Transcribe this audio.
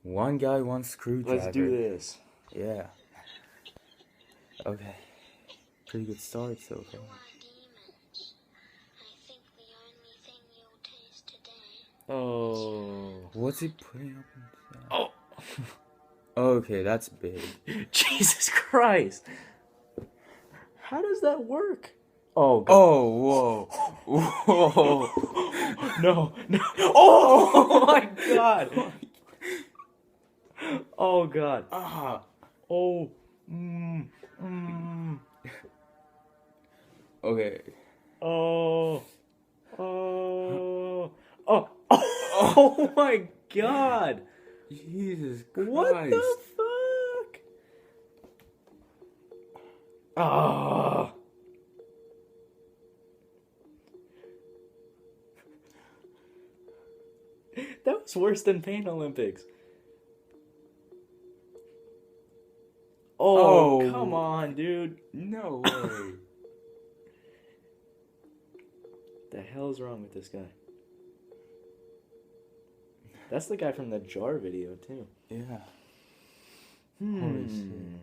One guy, one screwdriver. Let's do this. Yeah. Okay. Pretty good start so far. Oh. What's he putting up in the Oh. Okay, that's big. Jesus Christ. How does that work? Oh, God. Oh, whoa. Whoa. No. Oh, my God. Oh, God. Ah. Oh. Okay. Oh. Oh. Oh. Oh, my God. Jesus Christ. What the fuck? Ah. That was worse than Pain Olympics. Oh, Oh. come on, dude. No way. The hell's wrong with this guy? That's the guy from the jar video, too. Yeah. Hmm. Holy shit.